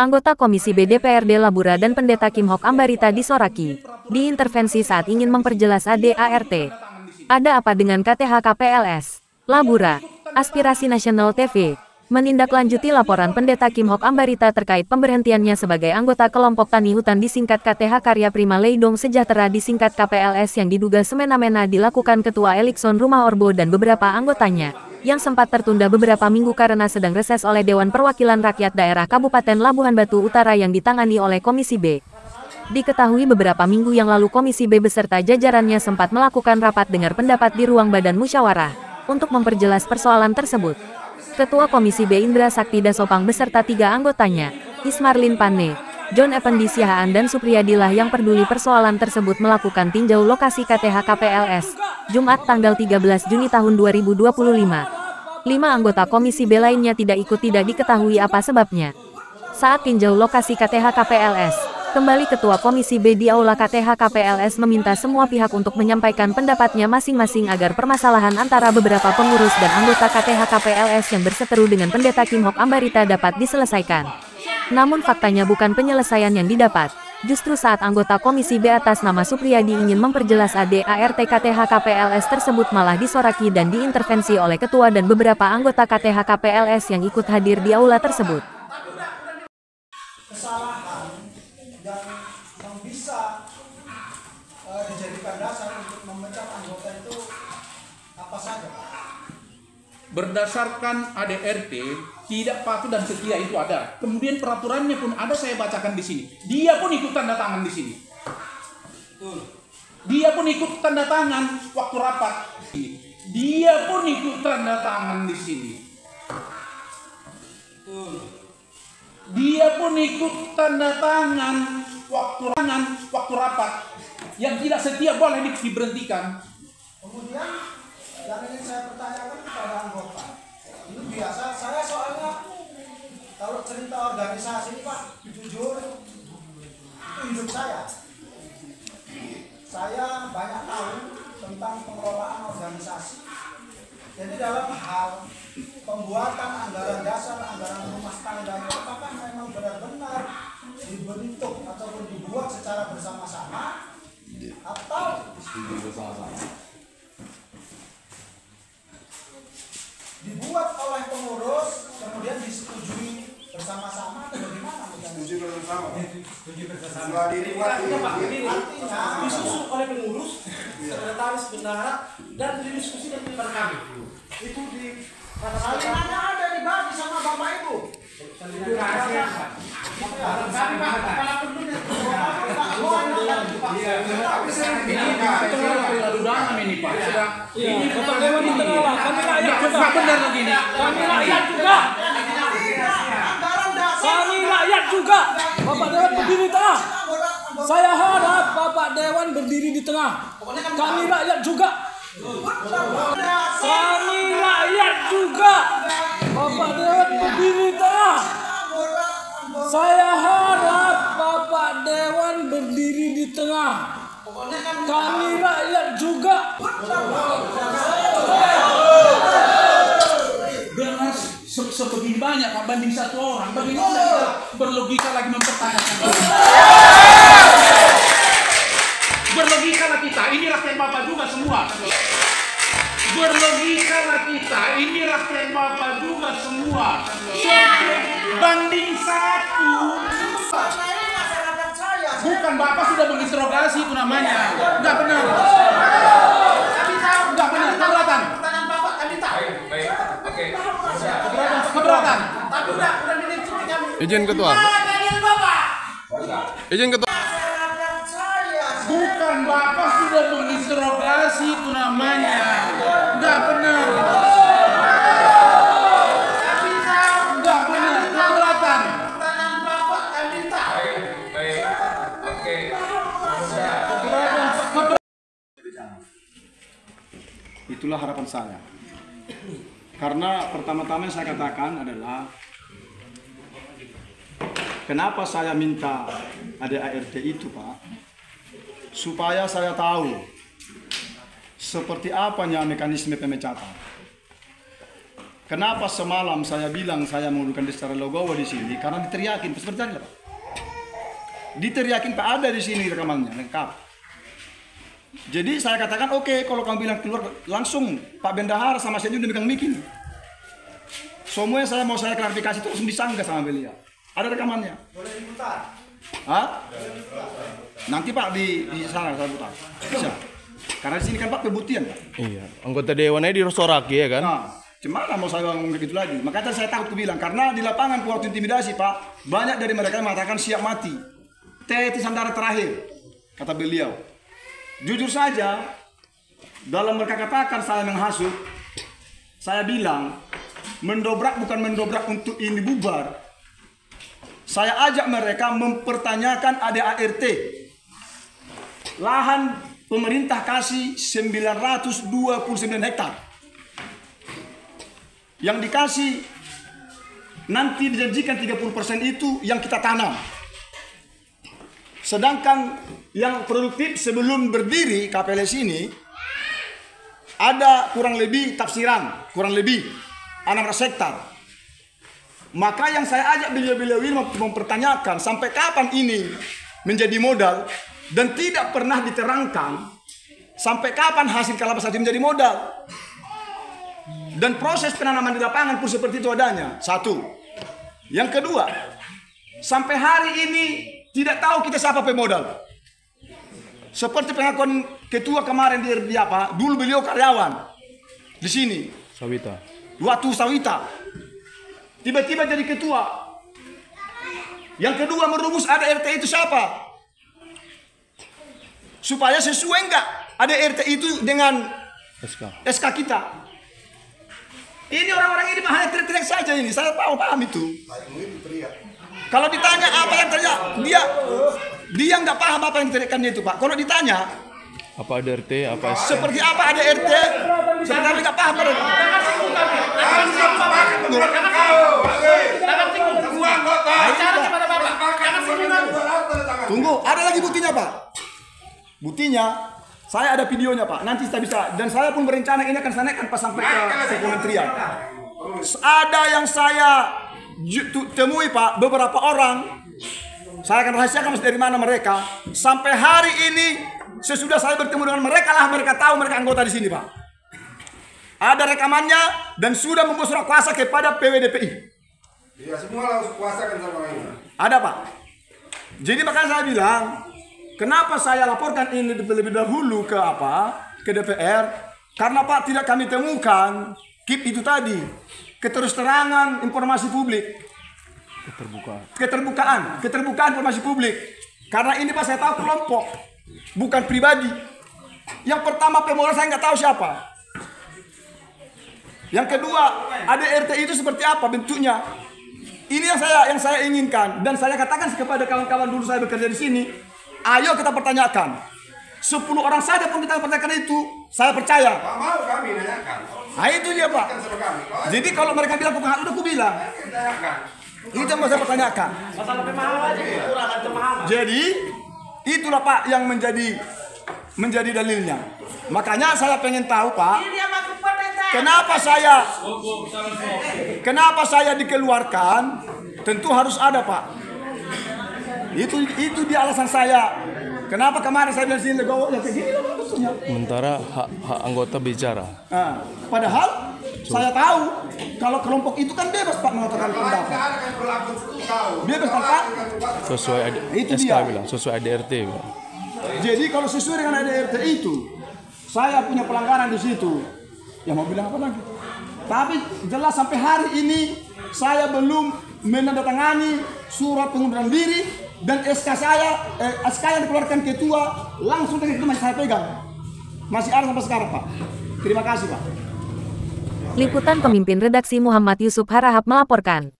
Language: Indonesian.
Anggota Komisi B DPRD Labura dan Pendeta Kim Hok Ambarita disoraki, diintervensi saat ingin memperjelas ADART. Ada apa dengan KTH KPLS? Labura, Aspirasi Nasional TV, menindaklanjuti laporan Pendeta Kim Hok Ambarita terkait pemberhentiannya sebagai anggota kelompok tani hutan disingkat KTH Karya Prima Leidong Sejahtera disingkat KPLS yang diduga semena-mena dilakukan Ketua Elikson Rumah Orbo dan beberapa anggotanya, yang sempat tertunda beberapa minggu karena sedang reses oleh Dewan Perwakilan Rakyat Daerah Kabupaten Labuhan Batu Utara yang ditangani oleh Komisi B. Diketahui beberapa minggu yang lalu Komisi B beserta jajarannya sempat melakukan rapat dengar pendapat di ruang Badan Musyawarah untuk memperjelas persoalan tersebut. Ketua Komisi B Indra Sakti Dasopang beserta 3 anggotanya, Ismarlin Pane, John Effendi Siahaan dan Supriyadilah yang peduli persoalan tersebut melakukan tinjau lokasi KTH KPLS, Jumat tanggal 13 Juni tahun 2025. 5 anggota Komisi B lainnya tidak diketahui apa sebabnya. Saat tinjau lokasi KTH KPLS, kembali Ketua Komisi B di Aula KTH KPLS meminta semua pihak untuk menyampaikan pendapatnya masing-masing agar permasalahan antara beberapa pengurus dan anggota KTH KPLS yang berseteru dengan Pendeta Kim Hok Ambarita dapat diselesaikan. Namun faktanya bukan penyelesaian yang didapat. Justru saat anggota Komisi B atas nama Supriyadi ingin memperjelas ADART KTH KPLS tersebut malah disoraki dan diintervensi oleh Ketua dan beberapa anggota KTH KPLS yang ikut hadir di aula tersebut. Kesalahan yang bisa dijadikan dasar untuk memecat anggota itu apa saja, Pak? Berdasarkan ADRT, tidak patuh dan setia itu ada. Kemudian peraturannya pun ada, saya bacakan di sini. Dia pun ikut tanda tangan di sini. Dia pun ikut tanda tangan waktu rapat. Dia pun ikut tanda tangan di sini. Dia pun ikut tanda tangan waktu rapat. Yang tidak setia boleh diberhentikan. Kemudian yang ingin saya pertanyakan kepada anggota, ini biasa saya soalnya kalau cerita organisasi ini, Pak, jujur itu hidup saya. Saya banyak tahu tentang pengelolaan organisasi. Jadi dalam hal pembuatan anggaran dasar, anggaran rumah tangga, apakah memang benar-benar dibentuk ataupun dibuat secara bersama-sama atau dibuat oleh pengurus kemudian disetujui bersama-sama atau bagaimana? Setuju bersama. Artinya disusun oleh pengurus, sekretaris bendahara dan didiskusikan dengan kami. Itu di salinannya ada dibagi sama Bapak Ibu. Ini Pak. Ini Bapak Dewan di tengah lah. Kami rakyat juga. benar begini. Kami rakyat juga. Kami rakyat juga. Bapak Dewan berdiri di tengah. Saya harap Bapak Dewan berdiri di tengah. Kami rakyat juga. Kami rakyat juga. Bapak Dewan berdiri di tengah. Saya harap Bapak Dewan berdiri di tengah. Kami rakyat juga. Dengan sebegini banyak Pak, banding 1 orang, bagaimana kita berlogika lagi mempertanyakan? Berlogikalah kita, ini rakyat Bapak juga semua. Berlogikalah kita, ini rakyat Bapak juga semua. Banding 1. Bukan, Bapak sudah menginterogasi itu namanya. Enggak benar. Enggak benar, keberatan. Pertanyaan Bapak kami tahu. Oke. Keberatan. Tapi udah dirinci kami. Izin Ketua. Izin Ketua. Bukan, Bapak sudah menginterogasi itu namanya. Enggak benar. Enggak benar, keberatan. Pertanyaan Bapak kami tahu. Baik. Oke. Itulah harapan saya. Karena pertama-tama yang saya katakan adalah kenapa saya minta ADART itu, Pak? Supaya saya tahu seperti apanya mekanisme pemecatan. kenapa semalam saya bilang saya mengundurkan diri secara legowo di sini? Karena diteriakin seperti tadi Pak. Diteriakin Pak, ada di sini rekamannya lengkap. Jadi saya katakan oke, kalau kamu bilang keluar langsung Pak Bendahara sama saya udah megang mic ini. Semuanya saya klarifikasi itu langsung disanggah sama beliau. Ada rekamannya. Boleh diputar? Hah? Nanti Pak di sana saya putar. Bisa. Karena di sini kan Pak pembuktian Pak. Iya, anggota dewannya di Soraki ya kan? Nah, gimana mau saya ngomong begitu lagi? Makanya saya takut bilang karena di lapangan waktu intimidasi Pak, banyak dari mereka yang mengatakan siap mati. Tetisan darah terakhir, kata beliau. Jujur saja, dalam mereka katakan saya menghasut, saya bilang mendobrak bukan mendobrak untuk ini bubar. Saya ajak mereka mempertanyakan ADART. Lahan pemerintah kasih 929 hektar. Yang dikasih nanti dijanjikan 30% itu yang kita tanam. Sedangkan yang produktif sebelum berdiri KPLS ini ada kurang lebih tafsiran, kurang lebih 600 hektar. Maka yang saya ajak beliau-beliau ini mempertanyakan sampai kapan ini menjadi modal dan tidak pernah diterangkan sampai kapan hasil kalapas itu menjadi modal. Dan proses penanaman di lapangan pun seperti itu adanya. Satu. Yang kedua, sampai hari ini tidak tahu kita siapa pemodal. Seperti pengakuan ketua kemarin di apa? Dulu beliau karyawan di sini. Sawita. Waktu Sawita. Tiba-tiba jadi ketua. Yang kedua merumus ADART itu siapa? Supaya sesuai enggak ADART itu dengan SK kita. Ini orang-orang ini hanya teriak-teriak saja ini. Saya paham itu. Kalau ditanya apa yang terjadi, dia nggak paham apa yang teriakannya itu Pak. Kalau ditanya Apa ADART, apa seperti apa ADART, sebenarnya nggak paham. Tunggu, ada lagi buktinya Pak. Buktinya, saya ada videonya Pak. Nanti kita bisa. Dan saya pun berencana ini akan saya naikkan pas sampai ke kementerian. Ada yang saya temui Pak, beberapa orang. Saya akan rahasiakan dari mana mereka. Sampai hari ini, sesudah saya bertemu dengan mereka lah, mereka tahu mereka anggota di sini Pak. Ada rekamannya dan sudah membuat surat kuasa kepada PWDPI. Iya, semua langsung kuasa kan sama ini. Ada Pak. Jadi makanya saya bilang, kenapa saya laporkan ini terlebih dahulu ke apa? Ke DPR? Karena Pak tidak kami temukan KIP itu tadi, keterus-terangan informasi publik. Keterbukaan informasi publik. Karena ini Pak saya tahu kelompok, bukan pribadi. Yang pertama pemodal saya nggak tahu siapa. Yang kedua, ADART itu seperti apa bentuknya? Ini yang saya inginkan dan saya katakan kepada kawan-kawan dulu saya bekerja di sini, ayo kita pertanyakan. 10 orang saja pun kita pertanyakan itu, saya percaya. Pak mau kami nanyakan. Nah itu dia Pak. Jadi kalau mereka bilang bukan hal, udah aku bilang. Itu yang mau saya pertanyakan. Masalah pemahaman aja, kekurangan pemahaman. Jadi itulah Pak yang menjadi dalilnya. Makanya saya pengen tahu Pak, kenapa saya dikeluarkan? Tentu harus ada Pak. Itu dia alasan saya. Kenapa kemarin saya bilang sini legowo ya kayak gini lah bentuknya. Sementara hak anggota bicara. Nah, padahal saya tahu kalau kelompok itu kan bebas Pak mengatakan pendapat. Bebas kan Pak? Sesuai Itu SK dia. bilang, sesuai ADART bilang. Jadi kalau sesuai dengan ADART itu, saya punya pelanggaran di situ. Ya mau bilang apa lagi? Tapi jelas sampai hari ini saya belum menandatangani surat pengunduran diri dan SK yang dikeluarkan ketua langsung dari itu masih saya pegang. Masih ada sampai sekarang Pak. Terima kasih Pak. Liputan Pemimpin Redaksi Muhammad Yusuf Harahap melaporkan.